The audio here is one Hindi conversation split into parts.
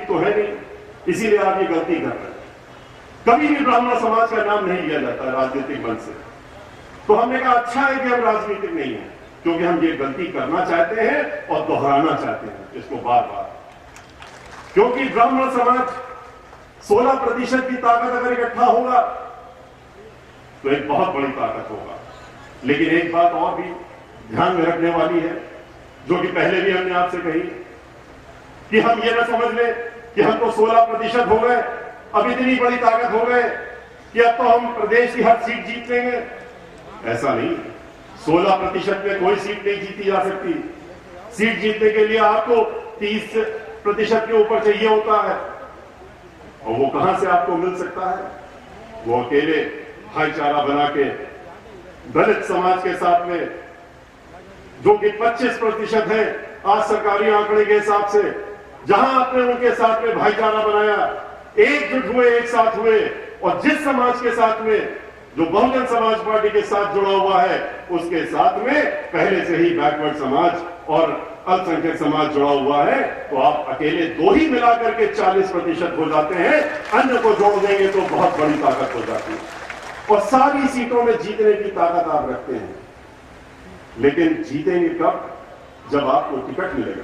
तो है नहीं, इसीलिए आप ये गलती कर रहे हैं। कभी भी ब्राह्मण समाज का नाम नहीं लिया जाता राजनीतिक मंच से। तो हमने कहा अच्छा है कि हम राजनीतिक नहीं है, क्योंकि हम ये गलती करना चाहते हैं और दोहराना चाहते हैं इसको बार बार। क्योंकि ब्राह्मण समाज 16% की ताकत अगर इकट्ठा होगा तो एक बहुत बड़ी ताकत होगा। लेकिन एक बात और भी ध्यान में रखने वाली है, जो कि पहले भी हमने आपसे कही, कि हम ये ना समझ लें कि हम तो 16% हो गए, अब इतनी बड़ी ताकत हो गए कि अब तो हम प्रदेश की हर सीट जीत लेंगे। ऐसा नहीं, 16% में कोई सीट नहीं जीती जा सकती। सीट जीतने के लिए आपको 30% के ऊपर चाहिए होता है, और वो कहां से आपको मिल सकता है? वो अकेले भाईचारा बना के दलित समाज के साथ में, जो कि 25% है आज सरकारी आंकड़े के हिसाब से, जहां आपने उनके साथ में भाईचारा बनाया, एकजुट हुए, एक साथ हुए, और जिस समाज के साथ में, जो बहुजन समाज पार्टी के साथ जुड़ा हुआ है, उसके साथ में पहले से ही बैकवर्ड समाज और अल्पसंख्यक समाज जुड़ा हुआ है, तो आप अकेले दो ही मिलाकर के 40% हो जाते हैं। अन्य को जोड़ देंगे तो बहुत बड़ी ताकत हो जाती है, और सारी सीटों में जीतने की ताकत आप रखते हैं। लेकिन जीतेंगे कब? जब आपको टिकट मिलेगा,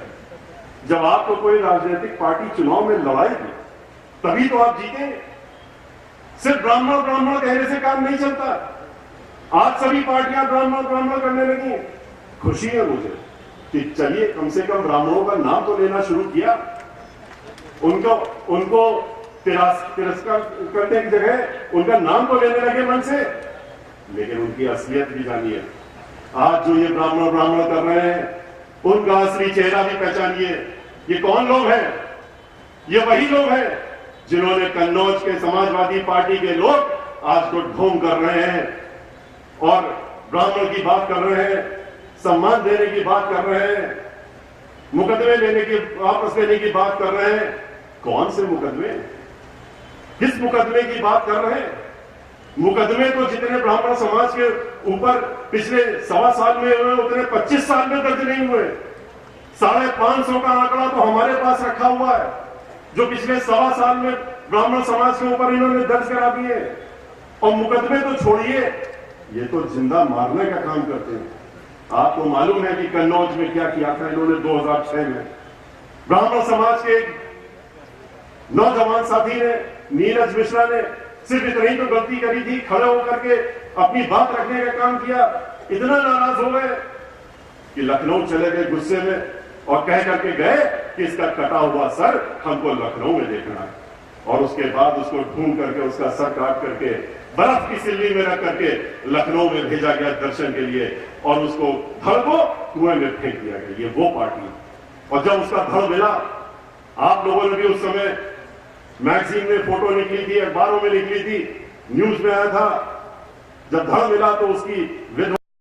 जब आपको कोई राजनीतिक पार्टी चुनाव में लड़ाएगी, तभी तो आप जीतेंगे। सिर्फ ब्राह्मण ब्राह्मण कहने से काम नहीं चलता। आज सभी पार्टियां ब्राह्मण ब्राह्मण करने लगी हैं। खुशी है मुझे कि चलिए कम से कम ब्राह्मणों का नाम तो लेना शुरू किया। उनको तिरस्कार करने की जगह उनका नाम तो लेने लगे मन से, लेकिन उनकी असलियत भी जानिए। आज जो ये ब्राह्मण ब्राह्मण कर रहे हैं, उनका असली चेहरा भी पहचानिए। ये कौन लोग हैं? ये वही लोग हैं जिन्होंने कन्नौज के समाजवादी पार्टी के लोग आज को ढोंग कर रहे हैं और ब्राह्मण की बात कर रहे हैं, सम्मान देने की बात कर रहे हैं, मुकदमे लेने की, वापस लेने की बात कर रहे हैं। कौन से मुकदमे? किस मुकदमे की बात कर रहे हैं? मुकदमे तो जितने ब्राह्मण समाज के ऊपर पिछले 1.25 साल में हुए, उतने 25 साल में दर्ज नहीं हुए। 550 का आंकड़ा तो हमारे पास रखा हुआ है, जो पिछले 1.25 साल में ब्राह्मण समाज के ऊपर इन्होंने दर्ज करा दिए। और मुकदमे तो छोड़िए, ये तो जिंदा मारने का काम करते हैं। आपको मालूम है कि कन्नौज में क्या किया था इन्होंने 2006 में? ब्राह्मण समाज के एक नौजवान साथी ने, नीरज मिश्रा ने, सिर्फ इतनी तो गलती करी थी, खड़े होकर के अपनी बात रखने का काम किया। इतना नाराज हो गए कि लखनऊ चले गए गुस्से में, और कह करके गए कि इसका कटा हुआ सर हमको लखनऊ में देखना है। और उसके बाद उसको ढूंढ करके उसका सर काट करके बर्फ की सिल्ली में रख करके लखनऊ में भेजा गया दर्शन के लिए, और उसको धड़ को कुएं में फेंक दिया गया। ये वो पार्टी। और जब उसका धड़ मिला, आप लोगों ने भी उस समय मैगजीन में फोटो निकली थी, अखबारों में निकली थी, न्यूज में आया था, जब धड़ मिला तो उसकी विधवा